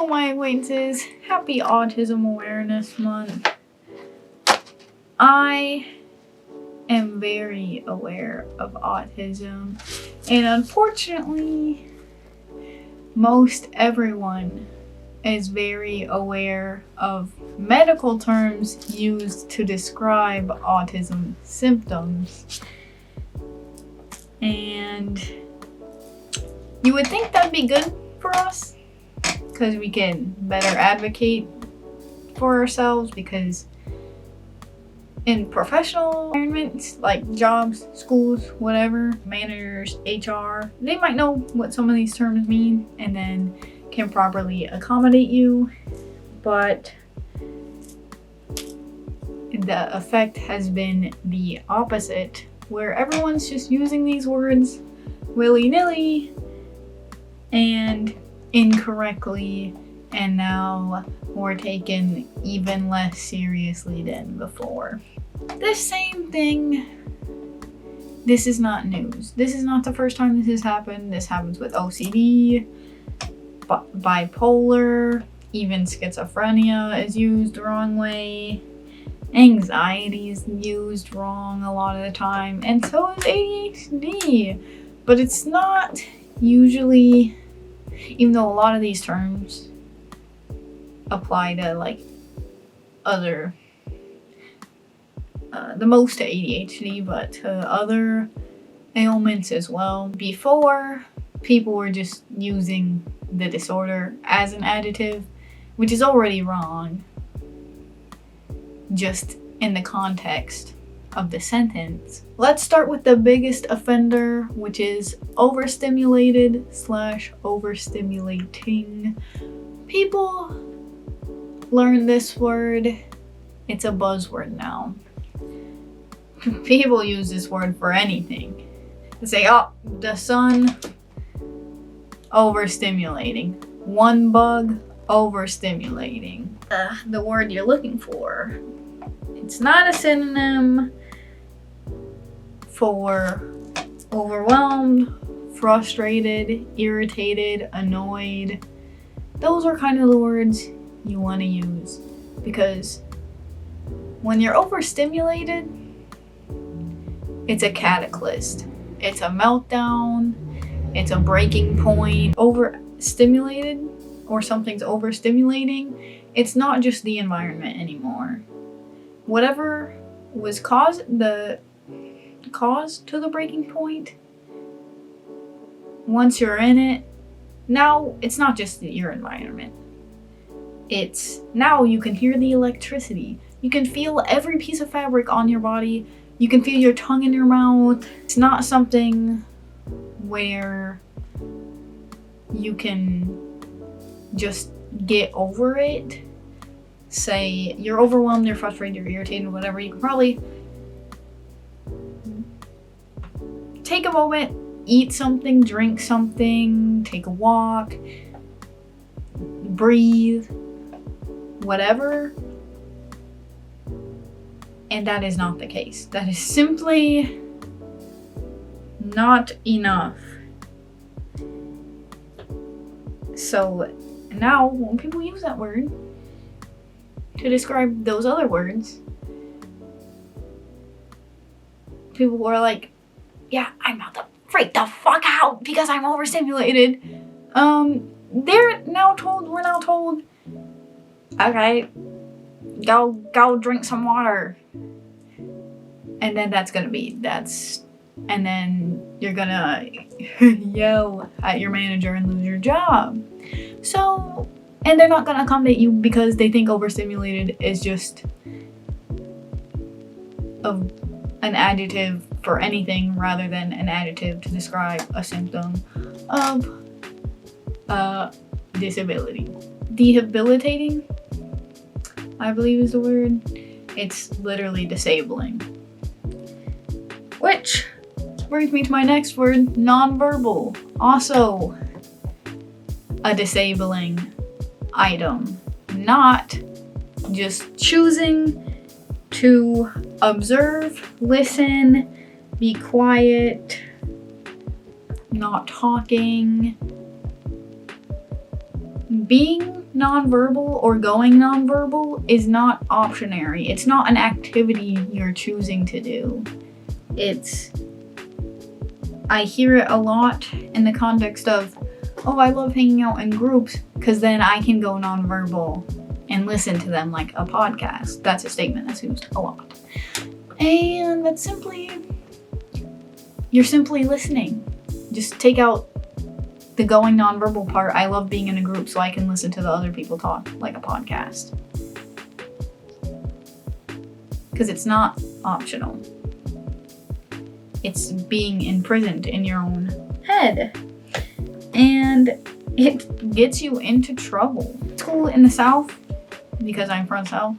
my acquaintances, happy Autism Awareness Month. I am very aware of autism, and unfortunately, most everyone is very aware of medical terms used to describe autism symptoms. And you would think that'd be good for us, because we can better advocate for ourselves, because in professional environments like jobs, schools, whatever, managers, HR, they might know what some of these terms mean and then can properly accommodate you, but the effect has been the opposite, where everyone's just using these words willy-nilly and incorrectly, and now we're taken even less seriously than before. This same thing, this is not news. This is not the first time this has happened. This happens with OCD, bipolar, even schizophrenia is used the wrong way. Anxiety is used wrong a lot of the time, and so is ADHD. But it's not usually, even though a lot of these terms apply to like other, the most to ADHD, but to other ailments as well. Before, people were just using the disorder as an adjective, which is already wrong, just in the context of the sentence. Let's start with the biggest offender, which is overstimulated/overstimulating. People learn this word. It's a buzzword now. People use this word for anything. They say, oh, the sun, overstimulating. One bug, overstimulating. The word you're looking for. It's not a synonym for overwhelmed, frustrated, irritated, annoyed. Those are kind of the words you want to use, because when you're overstimulated, it's a cataclysm. It's a meltdown. It's a breaking point. Overstimulated, or something's overstimulating, it's not just the environment anymore. Whatever was cause to the breaking point, once you're in it, now it's not just your environment. It's now you can hear the electricity. You can feel every piece of fabric on your body. You can feel your tongue in your mouth. It's not something where you can just get over it. Say you're overwhelmed, you're frustrated, you're irritated, whatever. You can probably take a moment, eat something, drink something, take a walk, breathe, whatever. And that is not the case. That is simply not enough. So now when people use that word to describe those other words, people are like, yeah, I'm about to freak the fuck out because I'm overstimulated. We're now told, okay, go drink some water. And then and then you're gonna yell at your manager and lose your job. So, and they're not gonna accommodate you because they think overstimulated is just an adjective for anything rather than an adjective to describe a symptom of disability. Debilitating, I believe is the word. It's literally disabling. Which brings me to my next word, nonverbal. Also a disabling item. Not just choosing to observe, listen, be quiet, not talking, being nonverbal or going nonverbal is not optionary. It's not an activity you're choosing to do. I hear it a lot in the context of, oh, I love hanging out in groups because then I can go nonverbal and listen to them like a podcast. That's a statement that's used a lot. And that's you're simply listening. Just take out the going nonverbal part. I love being in a group so I can listen to the other people talk like a podcast. Because it's not optional. It's being imprisoned in your own head. And it gets you into trouble. School in the South, because I'm from the South,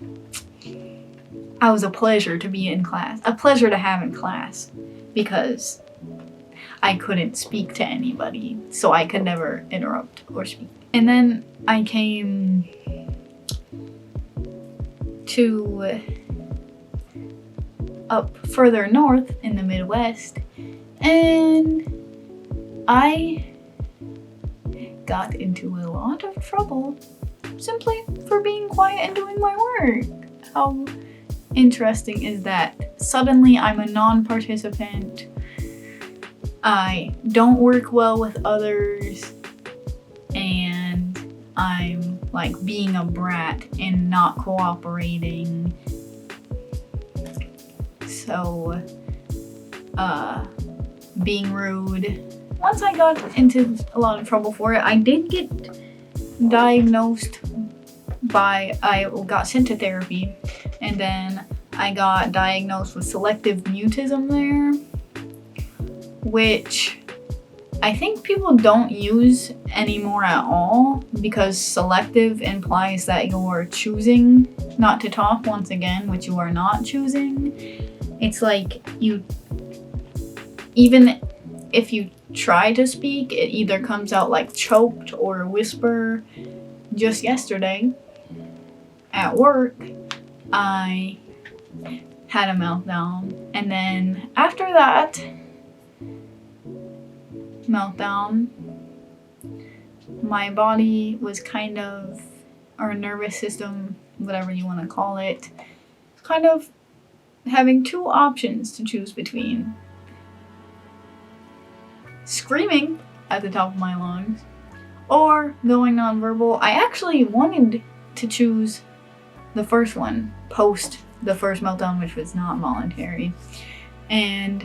I was a pleasure to be in class. A pleasure to have in class. Because I couldn't speak to anybody, so I could never interrupt or speak. And then I came to up further north in the Midwest, and I got into a lot of trouble simply for being quiet and doing my work. How interesting is that? Suddenly I'm a non-participant. I don't work well with others, and I'm like being a brat and not cooperating. So, being rude. Once I got into a lot of trouble for it, I did get diagnosed I got sent to therapy, and then I got diagnosed with selective mutism there, which I think people don't use anymore at all, because selective implies that you're choosing not to talk once again, which you are not choosing. It's like even if you try to speak, it either comes out like choked or a whisper. Just yesterday at work, I had a meltdown, and then after that meltdown, my body was or nervous system, whatever you want to call it, kind of having two options to choose between: screaming at the top of my lungs or going nonverbal. I actually wanted to choose the first one post the first meltdown, which was not voluntary, and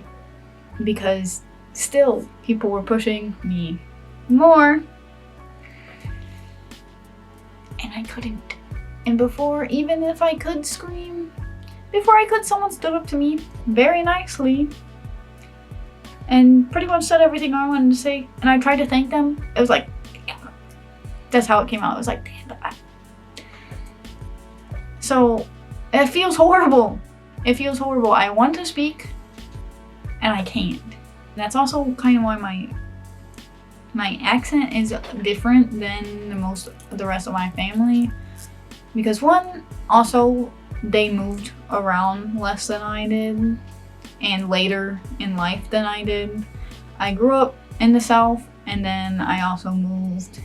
because still people were pushing me more, and I couldn't. And even if I could scream, someone stood up to me very nicely and pretty much said everything I wanted to say, and I tried to thank them. It was like, that's how it came out. It was like, so it feels horrible. I want to speak and I can't. That's also kind of why my accent is different than most of the rest of my family, because one, also they moved around less than I did and later in life than I did. I grew up in the South, and then I also moved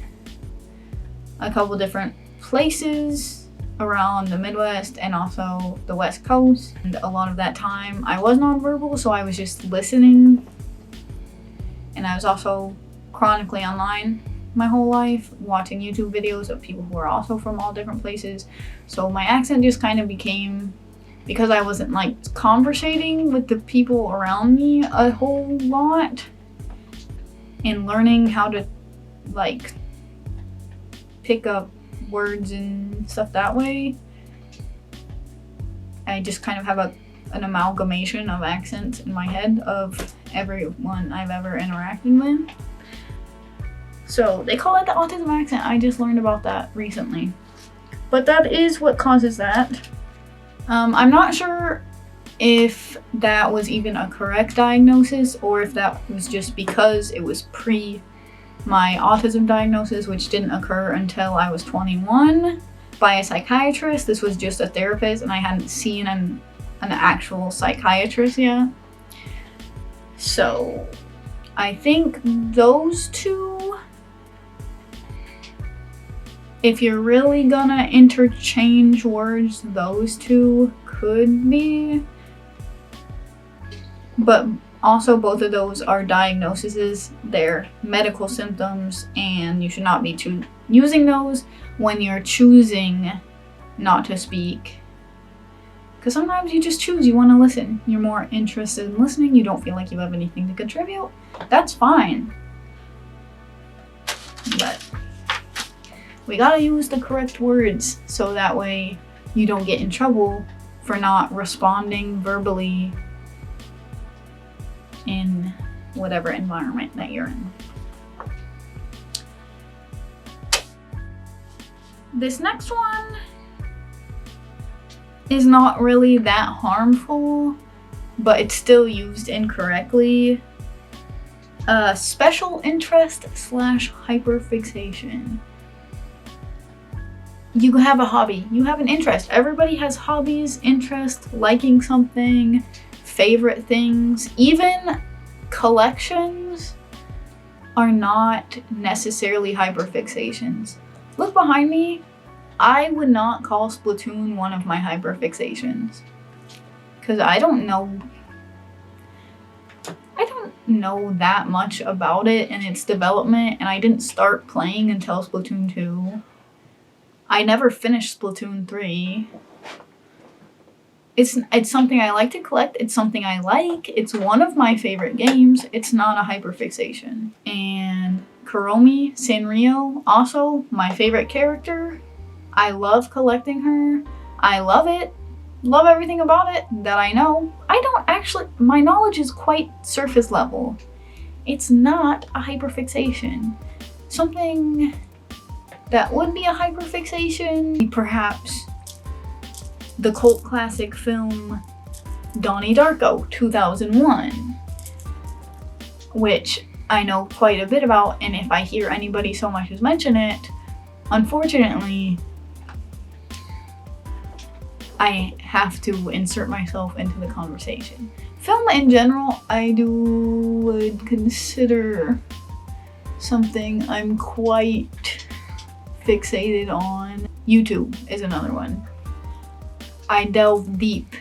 a couple different places around the Midwest and also the West Coast. And a lot of that time I was nonverbal, so I was just listening. And I was also chronically online my whole life, watching YouTube videos of people who are also from all different places. So my accent just kind of became, because I wasn't like conversating with the people around me a whole lot and learning how to like pick up words and stuff that way, I just kind of have an amalgamation of accents in my head of everyone I've ever interacted with. So they call it the autism accent. I just learned about that recently. But that is what causes that. I'm not sure if that was even a correct diagnosis or if that was just because it was pre my autism diagnosis, which didn't occur until I was 21 by a psychiatrist. This was just a therapist, and I hadn't seen an actual psychiatrist yet. So I think those two If you're really gonna interchange words, those two could be. But also both of those are diagnoses, they're medical symptoms, and you should not be using those when you're choosing not to speak. Because sometimes you just choose, you want to listen. You're more interested in listening, you don't feel like you have anything to contribute. That's fine. But we gotta use the correct words so that way you don't get in trouble for not responding verbally in whatever environment that you're in. This next one is not really that harmful, but it's still used incorrectly. Special interest / hyperfixation. You have a hobby, you have an interest. Everybody has hobbies, interests, liking something, favorite things. Even collections are not necessarily hyperfixations. Look behind me. I would not call Splatoon one of my hyperfixations. Because I don't know that much about it and its development, and I didn't start playing until Splatoon 2. I never finished Splatoon 3. It's something I like to collect. It's something I like. It's one of my favorite games. It's not a hyperfixation. And Kuromi Sanrio, also my favorite character. I love collecting her. I love it. Love everything about it that I know. My knowledge is quite surface level. It's not a hyperfixation. Something that would be a hyperfixation, perhaps the cult classic film Donnie Darko 2001, which I know quite a bit about, and if I hear anybody so much as mention it, unfortunately, I have to insert myself into the conversation. Film in general, would consider something I'm quite fixated on. YouTube is another one. I delve deep.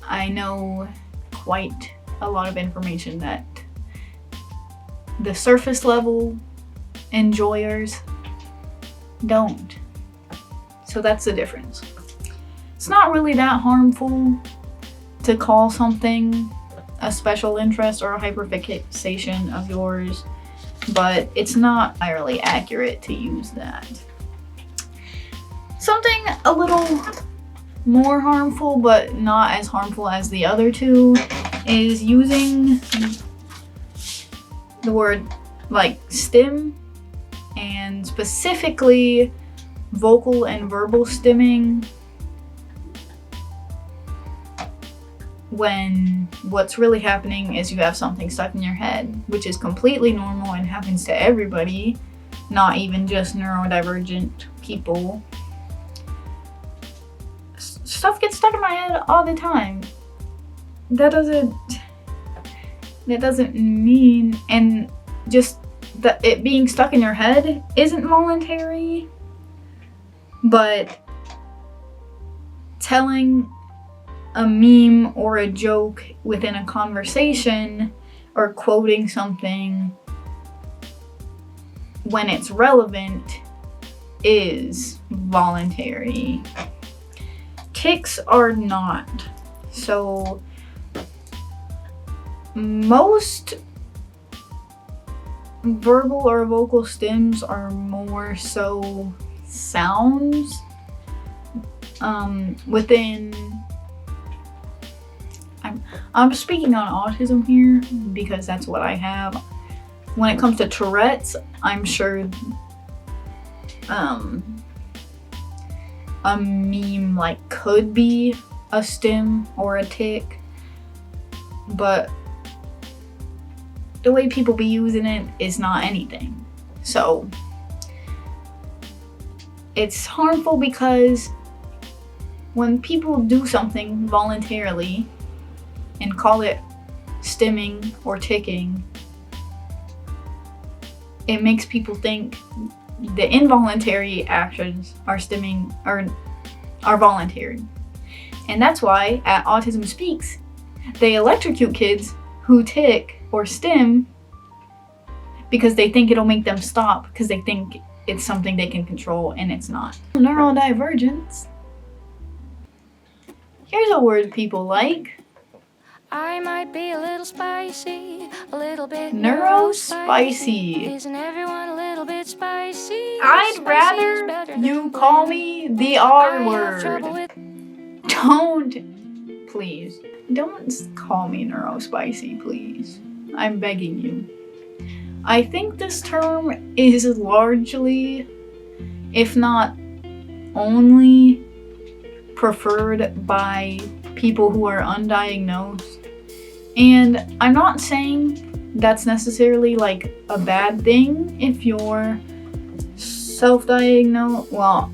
I know quite a lot of information that the surface level enjoyers don't. So that's the difference. It's not really that harmful to call something a special interest or a hyperfixation of yours, but it's not entirely accurate to use that. Something a little more harmful, but not as harmful as the other two, is using the word like stim, and specifically vocal and verbal stimming, when what's really happening is you have something stuck in your head, which is completely normal and happens to everybody, not even just neurodivergent people. Stuff gets stuck in my head all the time. That doesn't mean, and just that it being stuck in your head isn't voluntary, but telling a meme or a joke within a conversation or quoting something when it's relevant is voluntary. Tics are not. So most verbal or vocal stims are more so sounds within. I'm speaking on autism here because that's what I have. When it comes to Tourette's, I'm sure a meme like could be a stim or a tic, but the way people be using it is not anything. So it's harmful because when people do something voluntarily and call it stimming or ticking, it makes people think the involuntary actions are voluntary. And that's why at Autism Speaks, they electrocute kids who tick or stim because they think it'll make them stop, because they think it's something they can control, and it's not. Neurodivergence. Here's a word people like. I might be a little spicy, a little bit Neurospicy. Isn't everyone a little bit spicy? I'd Spicy rather is better than you call me the R trouble word. with Please. Don't call me Neurospicy, please. I'm begging you. I think this term is largely, if not only, preferred by people who are undiagnosed. And I'm not saying that's necessarily like a bad thing if you're self-diagnosed. Well,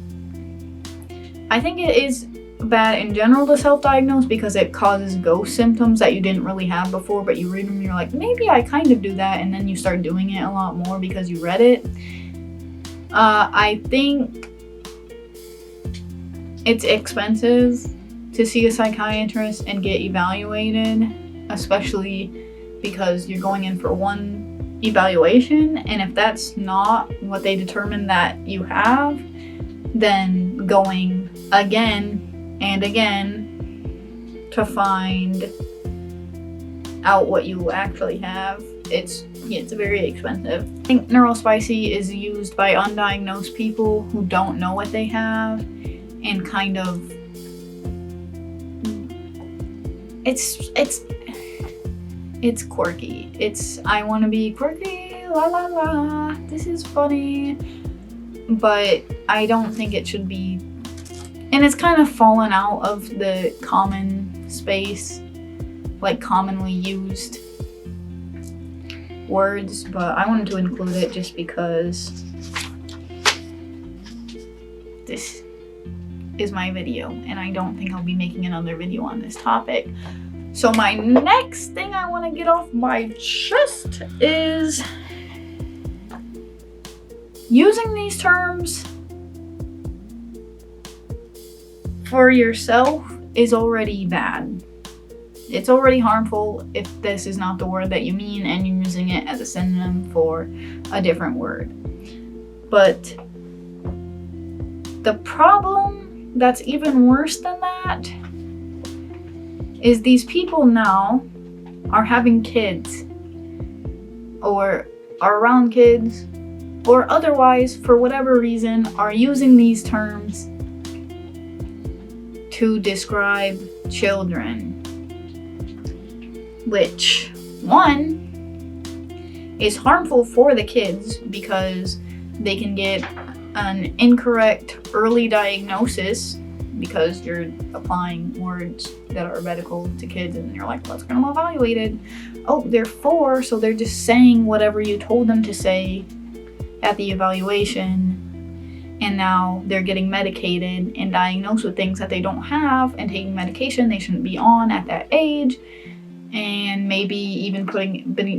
I think it is bad in general to self-diagnose because it causes ghost symptoms that you didn't really have before, but you read them and you're like, maybe I kind of do that, and then you start doing it a lot more because you read it. I think it's expensive to see a psychiatrist and get evaluated, especially because you're going in for one evaluation, and if that's not what they determine that you have, then going again and again to find out what you actually have, it's very expensive. I think Neurospicy is used by undiagnosed people who don't know what they have, and kind of it's quirky. It's I want to be quirky, la la la, this is funny, but I don't think it should be. And it's kind of fallen out of the common space, like commonly used words, but I wanted to include it just because this is my video and I don't think I'll be making another video on this topic. So my next thing I want to get off my chest is using these terms for yourself is already bad. It's already harmful if this is not the word that you mean and you're using it as a synonym for a different word. But the problem that's even worse than that is these people now are having kids or are around kids or otherwise, for whatever reason, are using these terms to describe children, which, one, is harmful for the kids because they can get an incorrect early diagnosis because you're applying words that are medical to kids and you're like, let's get them evaluated. Oh, they're 4, so they're just saying whatever you told them to say at the evaluation, and now they're getting medicated and diagnosed with things that they don't have and taking medication they shouldn't be on at that age, and maybe even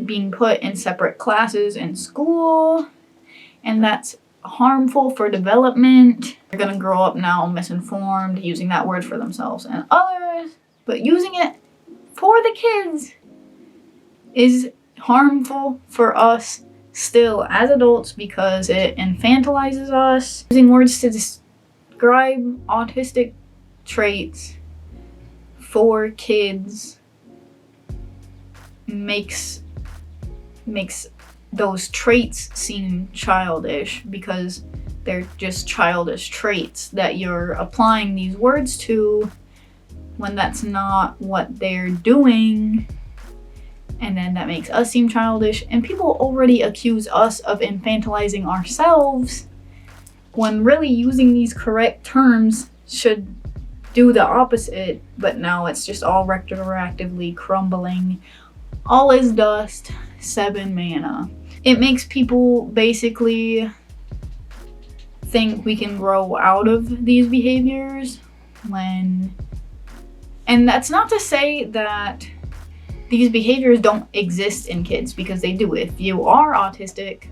being put in separate classes in school, and that's harmful for development. They're gonna grow up now misinformed, using that word for themselves and others, but using it for the kids is harmful for us still as adults because it infantilizes us. Using words to describe autistic traits for kids makes those traits seem childish because they're just childish traits that you're applying these words to when that's not what they're doing. And then that makes us seem childish, and people already accuse us of infantilizing ourselves when really using these correct terms should do the opposite, but now it's just all retroactively crumbling. All is dust, 7 mana. It makes people basically think we can grow out of these behaviors and that's not to say that these behaviors don't exist in kids, because they do. If you are autistic,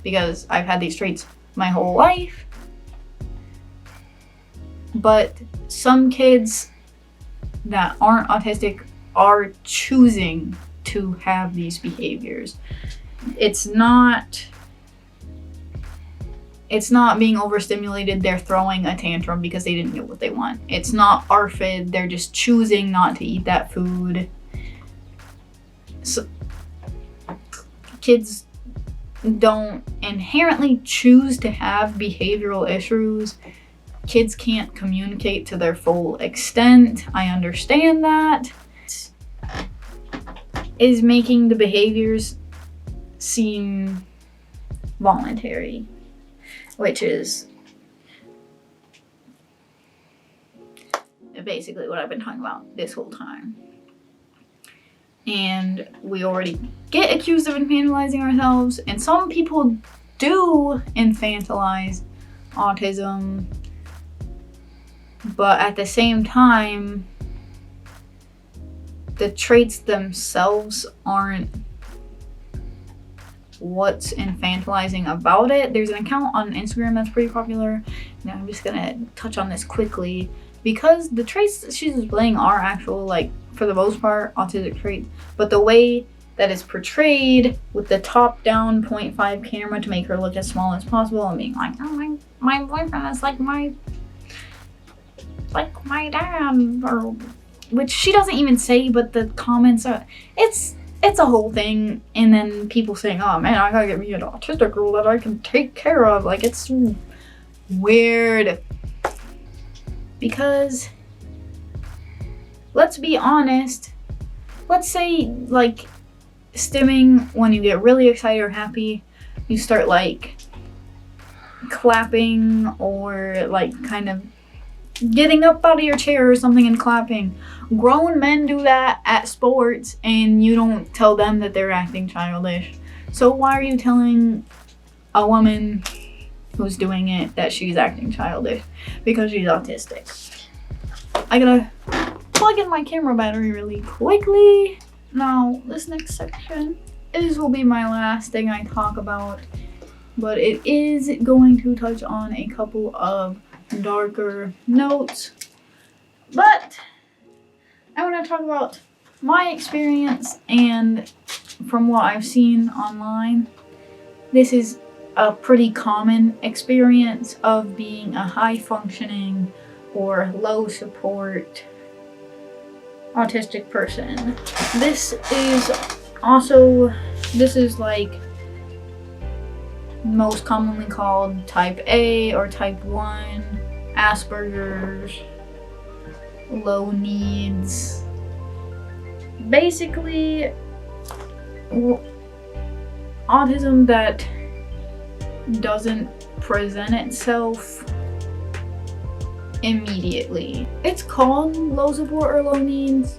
because I've had these traits my whole life. But some kids that aren't autistic are choosing to have these behaviors. It's not being overstimulated, they're throwing a tantrum because they didn't get what they want. It's not ARFID, they're just choosing not to eat that food. So kids don't inherently choose to have behavioral issues. Kids can't communicate to their full extent. I understand that. Is making the behaviors seem voluntary, which is basically what I've been talking about this whole time. And we already get accused of infantilizing ourselves, and some people do infantilize autism, but at the same time, the traits themselves aren't what's infantilizing about it. There's an account on Instagram that's pretty popular, and I'm just gonna touch on this quickly because the traits that she's displaying are actual, like, for the most part, autistic traits, but the way that it's portrayed with the top-down 0.5 camera to make her look as small as possible and being like, oh, my boyfriend is like my dad, or which she doesn't even say, but the comments are, it's a whole thing. And then people saying, oh man, I gotta get me an autistic girl that I can take care of. Like, it's weird. Because, let's be honest, let's say, like, stimming, when you get really excited or happy, you start, like, clapping or, like, kind of getting up out of your chair or something and clapping. Grown men do that at sports, and you don't tell them that they're acting childish. So why are you telling a woman who's doing it that she's acting childish? Because she's autistic. I gotta plug in my camera battery really quickly. Now, this next section, this will be my last thing I talk about, but it is going to touch on a couple of darker notes. But I want to talk about my experience, and from what I've seen online, this is a pretty common experience of being a high functioning or low support autistic person. This is like most commonly called type A or type 1, Asperger's, low needs. Basically, autism that doesn't present itself immediately. It's called low support or low needs,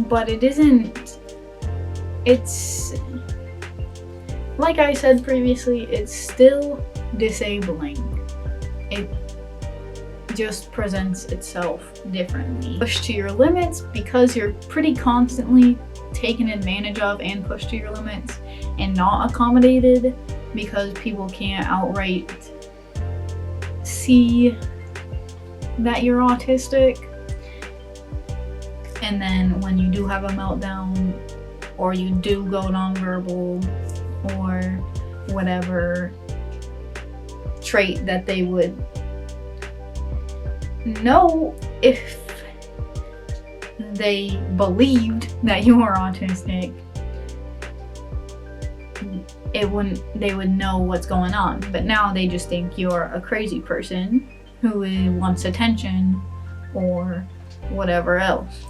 but it isn't. It's, like I said previously, it's still disabling. It just presents itself differently. Push to your limits because you're pretty constantly taken advantage of and pushed to your limits and not accommodated because people can't outright see that you're autistic. And then when you do have a meltdown, or you do go nonverbal, or whatever trait that they would know if they believed that you were autistic, they would know what's going on. But now they just think you're a crazy person who wants attention or whatever else.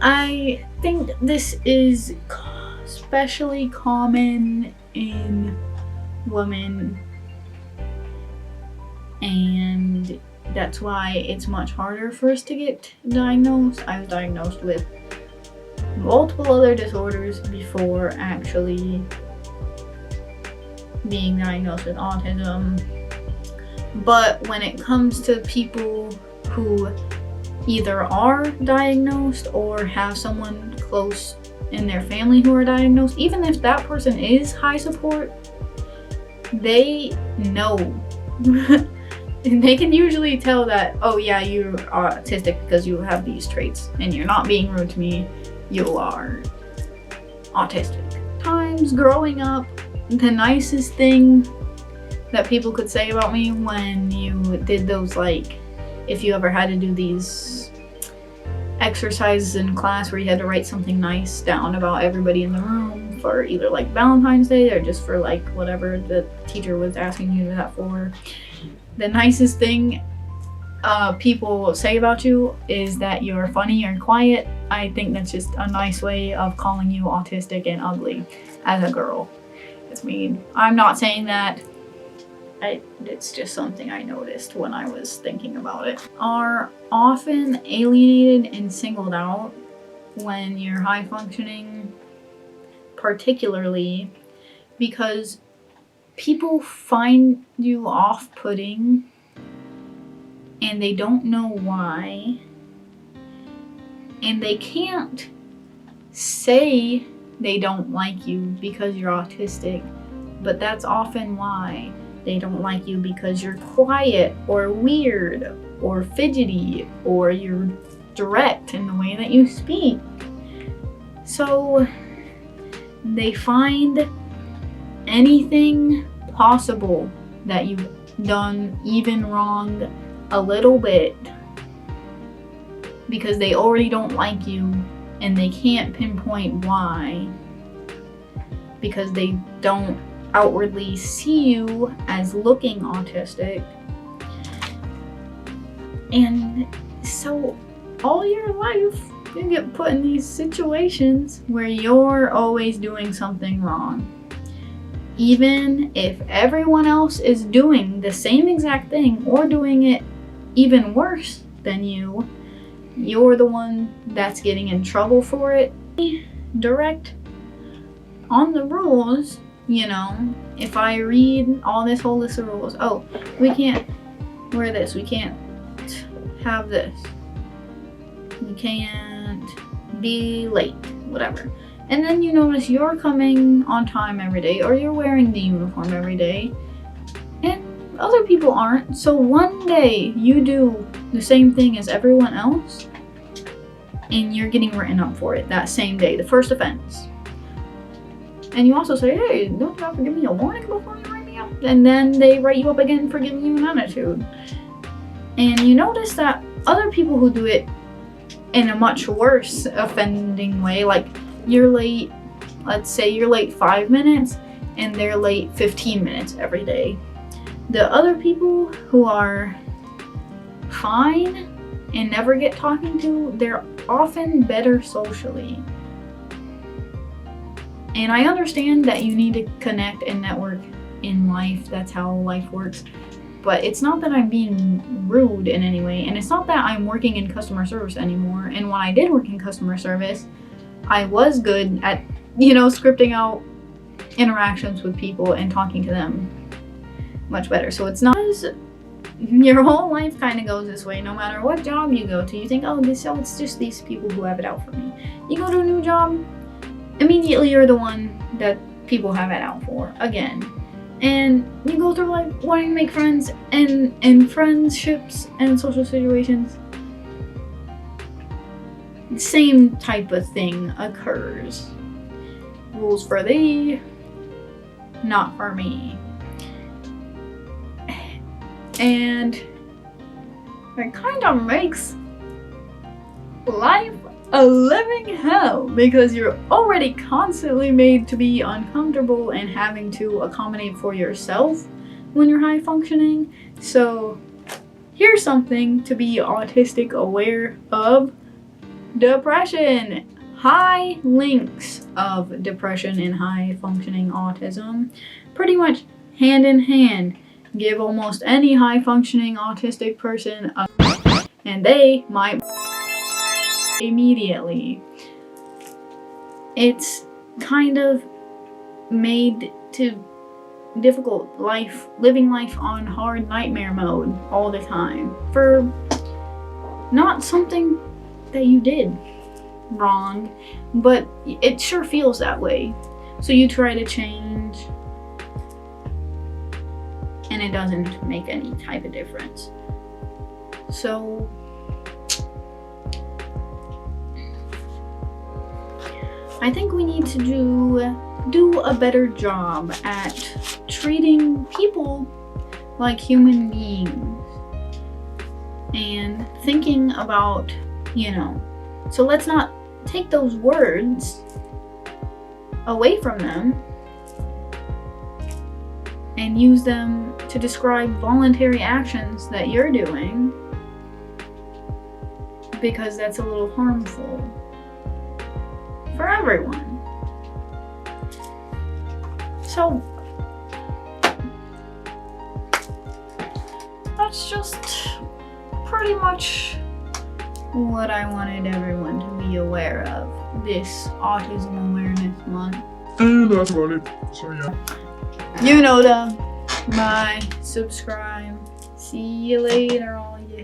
I think this is especially common in women, and that's why it's much harder for us to get diagnosed. I was diagnosed with multiple other disorders before actually being diagnosed with autism. But when it comes to people who either are diagnosed or have someone close in their family who are diagnosed, even if that person is high support, they know. And they can usually tell that, oh yeah, you are autistic because you have these traits and you're not being rude to me, you are autistic. Times growing up, the nicest thing that people could say about me when you did those, like, if you ever had to do these exercises in class where you had to write something nice down about everybody in the room for either like Valentine's Day or just for like whatever the teacher was asking you that for. The nicest thing people say about you is that you're funny or quiet. I think that's just a nice way of calling you autistic and ugly as a girl. It's mean. I'm not saying that. It's just something I noticed when I was thinking about it. Are often alienated and singled out when you're high functioning, particularly because people find you off-putting and they don't know why, and they can't say they don't like you because you're autistic, but that's often why. They don't like you because you're quiet or weird or fidgety or you're direct in the way that you speak. So they find anything possible that you've done even wrong a little bit because they already don't like you and they can't pinpoint why, because they don't outwardly see you as looking autistic. And so all your life you get put in these situations where you're always doing something wrong. Even if everyone else is doing the same exact thing or doing it even worse than you, you're the one that's getting in trouble for it. Direct on the rules. You know, if I read all this whole list of rules, oh, we can't wear this, we can't have this, you can't be late, whatever. And then you notice you're coming on time every day, or you're wearing the uniform every day, and other people aren't. So one day you do the same thing as everyone else, and you're getting written up for it that same day, the first offense. And you also say, hey, don't you have to give me a warning before you write me up? And then they write you up again for giving you an attitude. And you notice that other people who do it in a much worse offending way, like you're late, let's say you're late 5 minutes and they're late 15 minutes every day. The other people who are fine and never get talking to, they're often better socially. And I understand that you need to connect and network in life. That's how life works. But it's not that I'm being rude in any way. And it's not that I'm working in customer service anymore. And when I did work in customer service, I was good at, scripting out interactions with people and talking to them much better. So it's not, your whole life kind of goes this way. No matter what job you go to, you think, it's just these people who have it out for me. You go to a new job, immediately you're the one that people have it out for again. And you go through like wanting to make friends and friendships and social situations. The same type of thing occurs. Rules for thee, not for me. And it kind of makes life a living hell because you're already constantly made to be uncomfortable and having to accommodate for yourself when you're high functioning. So here's something to be autistic aware of: depression. High links of depression and high functioning autism pretty much hand in hand. Give almost any high functioning autistic person a and they might immediately. It's kind of made to difficult living life on hard nightmare mode all the time for not something that you did. wrong, but it sure feels that way. So you try to change, and it doesn't make any type of difference. So I think we need to do a better job at treating people like human beings and thinking about, so let's not take those words away from them and use them to describe voluntary actions that you're doing, because that's a little harmful for everyone. So that's just pretty much what I wanted everyone to be aware of this Autism Awareness Month. And that's about it. So yeah. You know the bye, subscribe. See you later, all you